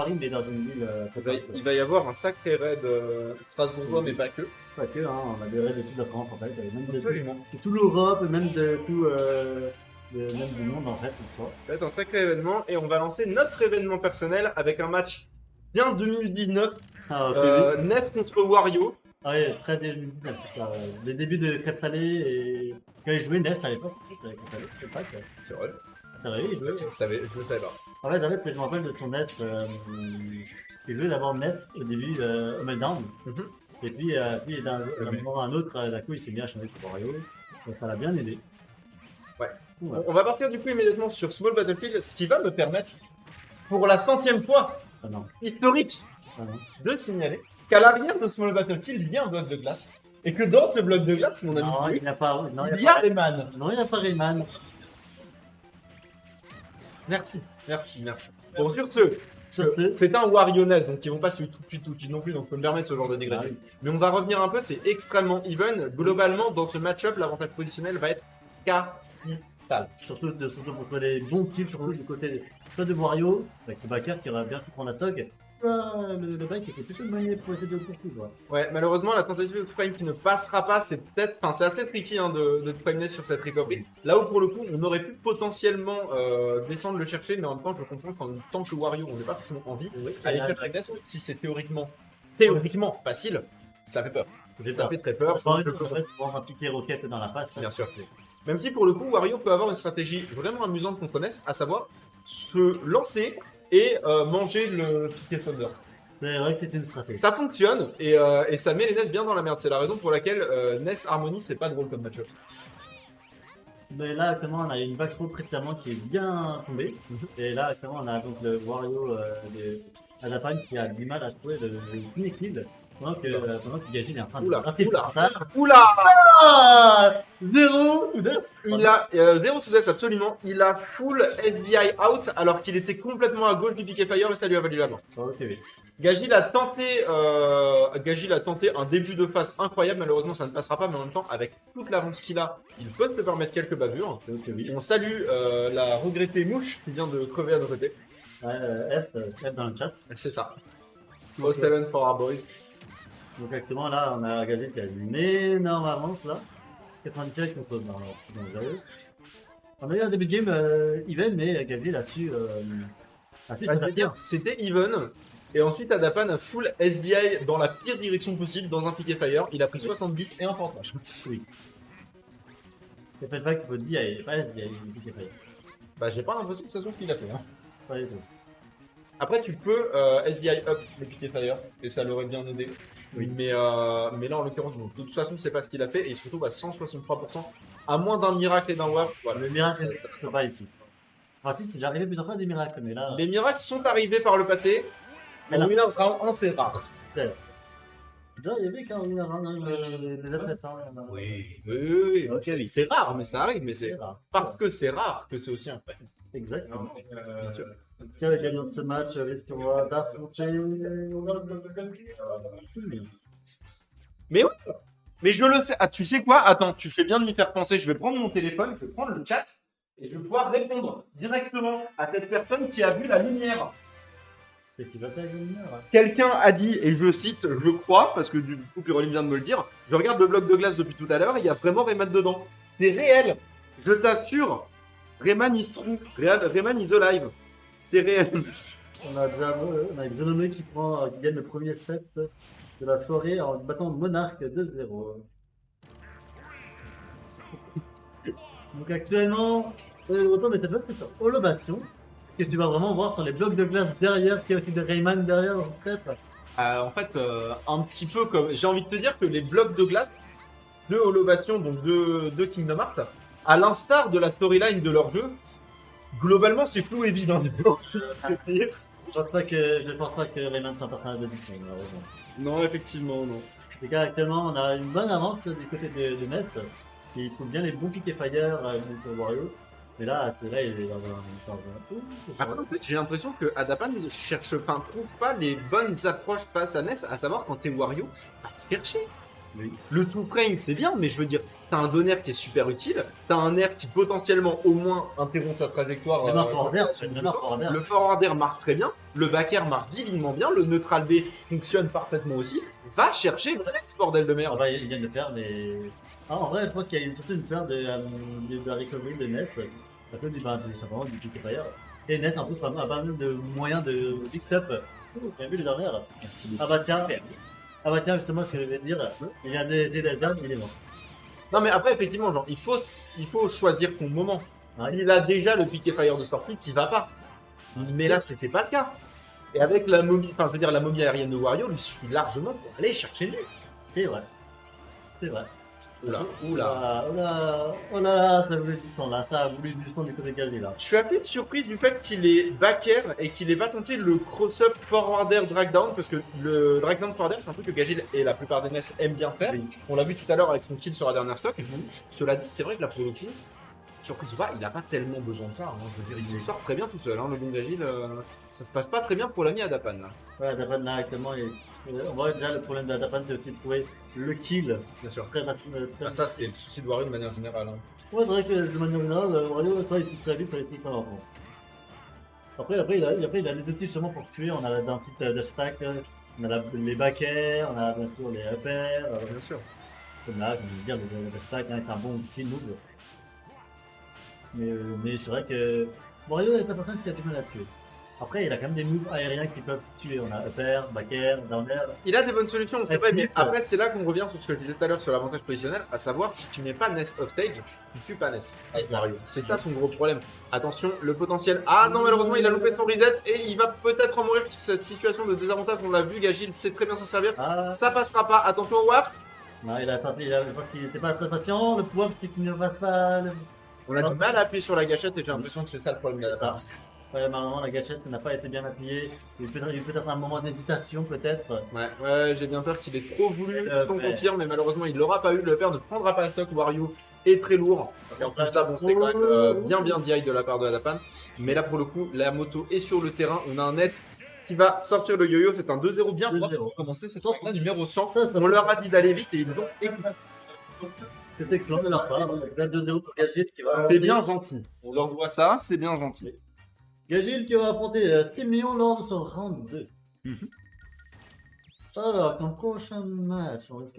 Paris, mais dans une ville Il va y avoir un sacré raid strasbourgeois, mais pas que. pas que, hein, on a des raids de toute la France en fait, même Absolument. de toute l'Europe, même de tout, même du monde en fait, en soi. Ça va être un sacré événement et on va lancer notre événement personnel avec un match bien 2019. Ah, ok, NES contre Wario. ah ouais, très 2019, tout ça. Les débuts de Crêpe Salée et quand ils jouaient NES à l'époque, avec Crêpe Salée, je sais pas, C'est vrai. ça avait, ils jouaient. Je le savais pas. En fait, je me rappelle de son NES, il jouait d'abord NES au début, au Meltdown. Mhm. Et puis d'un moment à un autre, d'un coup, il s'est mis à changer sur Wario. Et ça l'a bien aidé. Ouais. Ouais. On va partir du coup immédiatement sur Small Battlefield, ce qui va me permettre, pour la 100e fois Ah non, historique, ah non. de signaler qu'à l'arrière de Small Battlefield, il y a un bloc de glace. Et que dans ce bloc de glace, mon ami, Non, il n'y a pas. Non, il y a Rayman. Non, il n'y a pas Rayman. Merci. Bon, sur Sur ce, c'est un Wario NES, donc ils vont pas suivre tout de suite non plus, donc on peut me permettre ce genre de dégradation. Ah oui. Mais on va revenir un peu, c'est extrêmement even. Globalement, dans ce match-up, l'avantage positionnel va être capital. surtout contre les bons kills, surtout du côté soit de Wario, avec ce backer qui aurait bien tout prendre la stock. Le back était plutôt manié pour essayer de le poursuivre. Ouais, malheureusement, la tentative de frame qui ne passera pas, c'est peut-être. Enfin, c'est assez tricky hein, de frame NES sur cette recovery. Là où pour le coup, on aurait pu potentiellement descendre le chercher, mais en même temps, je comprends qu'en tant que Wario, on n'est pas forcément envie. Aller faire frame NES, si c'est théoriquement facile, ça fait peur. Ça fait très peur. En fait, tu prends un piqué roquette dans la patte. Bien sûr. Même si pour le coup, Wario peut avoir une stratégie vraiment amusante contre NES, à savoir se lancer et manger le piqué Thunder. C'est vrai que c'est une stratégie. Ça fonctionne et ça met les NES bien dans la merde. C'est la raison pour laquelle NES Harmony c'est pas drôle comme match-up. Mais là, actuellement, on a une back throw précédemment qui est bien tombée. Et là, actuellement, on a donc le Wario de Adapan qui a du mal à trouver le premier kill. Pendant que Gaji est en train de rater le retard. Oula. Ah, 0 ou 2. Il a 0 to death absolument. Il a full SDI out alors qu'il était complètement à gauche du piqué fire et ça lui a valu la mort. Ok, oui. Gagil a tenté un début de phase incroyable. Malheureusement, ça ne passera pas, mais en même temps, avec toute l'avance qu'il a, il peut se permettre quelques bavures. Ok, oui. On salue la regrettée mouche qui vient de crever à nos côtés. F dans le chat. C'est ça. Ok. 07 for our boys. Donc actuellement là on a Gaji qui a une énorme avance là. 97 contre c'est dangereux. On a eu un début de game even mais Gaji là-dessus C'était even. Et ensuite, Adapan a full SDI dans la pire direction possible dans un piqué fire. Il a pris 70 et un portage. Oui. C'est pas qu'il faut dire, il n'y a pas SDI, il est pas. Bah, j'ai pas l'impression que ça soit ce qu'il a fait. Hein. Pas du tout. Après, tu peux SDI up le piqué fire et ça l'aurait bien aidé. Oui. Mais là, en l'occurrence, de toute façon, c'est pas ce qu'il a fait et il se retrouve à 163%. À moins d'un miracle et d'un warp. Voilà. Le miracle, c'est pas ici. Enfin, si, c'est déjà arrivé plusieurs fois des miracles, mais là. Les miracles sont arrivés par le passé. Mais là. le winner round 1, c'est rare. C'est déjà arrivé quand on a les athlètes. Oui. Ok, oui. C'est rare, mais ça arrive. Mais c'est rare. parce que c'est rare que c'est aussi un fait. Exactement. Bien sûr. En tout cas, le gagnant de ce match risquera d'affronter. Mais ouais. Mais je le sais. Ah, tu sais quoi? Attends, tu fais bien de m'y faire penser. Je vais prendre mon téléphone, je vais prendre le chat et je vais pouvoir répondre directement à cette personne qui a vu la lumière. Qu'est-ce qui va t'arriver? Quelqu'un a dit, et je cite, je crois, parce que du coup Pyroline vient de me le dire, je regarde le bloc de glace depuis tout à l'heure, il y a vraiment Rayman dedans. C'est réel. Je t'assure. Rayman is true. Rayman is alive. C'est réel. On a Xenomé qui gagne le premier set de la soirée en battant Monarch 2-0. Donc actuellement, autant mais cette fois c'est sur Holobation, que tu vas vraiment voir sur les blocs de glace derrière, qu'il y a aussi de Rayman derrière peut-être. En fait, un petit peu comme... J'ai envie de te dire que les blocs de glace de Holobation, donc de Kingdom Hearts, à l'instar de la storyline de leur jeu, globalement c'est flou et vide. Hein, Je pense pas que Rayman soit un personnage de Disney, malheureusement. Non, effectivement, non. Les gars, actuellement, on a une bonne avance du côté de NES, qui trouve bien les bons pick et fire contre Wario. Mais là, il est dans un... Après, en fait, j'ai l'impression que Adapan trouve pas les bonnes approches face à NES, à savoir quand t'es Wario, va te chercher. Oui. Le two frame, c'est bien, mais je veux dire, t'as un donner qui est super utile, t'as un air qui potentiellement au moins interrompt sa trajectoire. Le marque forward air, sur le le marque sort. forward air. Le forward air marche très bien, le back air marche divinement bien, le neutral B fonctionne parfaitement aussi. Va chercher le Nets, bordel de Ah merde. bah, il vient de le faire, mais. Ah, en vrai, je pense qu'il y a surtout une peur de la recovery de Nets. À cause du simplement du pick fire. Et Nets, en plus, a pas mal de moyens de mix-up. Vous avez vu le dernier? Merci beaucoup. Ah bah tiens, Service. ah bah tiens, justement, ce que je vais te dire, il y a des lasers, il est mort. Non, mais après, effectivement, genre, il faut choisir ton moment. Ouais. Il a déjà le pick fire de sortie, t'y vas pas. Mais là, c'était pas le cas. Et avec la momie, enfin, je veux dire, la momie aérienne de Wario, lui suffit largement pour aller chercher Ness. C'est vrai. C'est vrai. Oula, Oh oula. là, oh là, oh là, ça voulait du temps là, ça a voulu du temps du côté Galdi là. Je suis assez surprise du fait qu'il est back air et qu'il ait pas tenté le cross-up forward air drag down parce que le drag down forward air c'est un truc que Gagil et la plupart des NES aiment bien faire. Oui. On l'a vu tout à l'heure avec son kill sur la dernière stock. Cela dit, c'est vrai que là pour le coup, surprise ou pas, il a pas tellement besoin de ça. Hein. Je veux dire, il s'en sort très bien tout seul. Hein. Le game d'Agile, ça se passe pas très bien pour l'ami Adapan. Là. Ouais, Dapan là actuellement, on voit déjà le problème de Dapan c'est aussi de trouver le kill Bien sûr. très facilement. Ah, ça, c'est le souci de Wario de manière générale. Hein. Ouais, c'est vrai que de manière générale, Wario, soit il tue très vite, soit il tue très lentement. Après, il a des outils justement pour tuer. On a la dentite de stack, on a les back air, on a bien sûr les up air, Bien sûr. comme là, comme je veux dire, le stack hein, est un bon kill move. Mais c'est vrai que Wario est la personne qui a du mal à tuer. Après, il a quand même des moves aériens qui peuvent tuer. On a up air, back air, down air. Il a des bonnes solutions, c'est Ouais, vrai, mais vite. après c'est là qu'on revient sur ce que je disais tout à l'heure sur l'avantage positionnel, à savoir si tu mets pas Ness offstage, tu tues pas Ness avec Mario. C'est ça son gros problème. Attention, le potentiel. Ah non, malheureusement, il a loupé son reset et il va peut-être en mourir parce que cette situation de désavantage, on l'a vu, Gagil sait très bien s'en servir. Ah, Ça passera pas. Attention au waft. non, il a tenté, je pense qu'il était pas très patient. Le pouvoir, c'est qu'il ne va pas. On a du mal à appuyer sur la gâchette et j'ai l'impression que c'est ça le problème de la Ah. Ouais, malheureusement, la gâchette n'a pas été bien appuyée. Il y a peut-être un moment d'hésitation, peut-être. Ouais, j'ai bien peur qu'il ait trop voulu qu'on Ouais. confirme, mais malheureusement il l'aura pas eu. Le père ne prendra pas la stock. Wario est très lourd. Et en plus de ça, bon, c'était quand même bien DI de la part de Adapan. Mais là, pour le coup, la moto est sur le terrain. On a un S qui va sortir le yo-yo. C'est un 2-0 bien propre 2-0. pour commencer cette là numéro 100. Ça, ça On leur a dit d'aller vite et ils ont écouté. C'est excellent de leur part. Là, 2-0 pour Gagil qui va. C'est bien gentil. On leur doit ça, c'est bien gentil. Gagil qui va affronter Team Lyon lors de son round 2. Alors, comme prochain match, on risque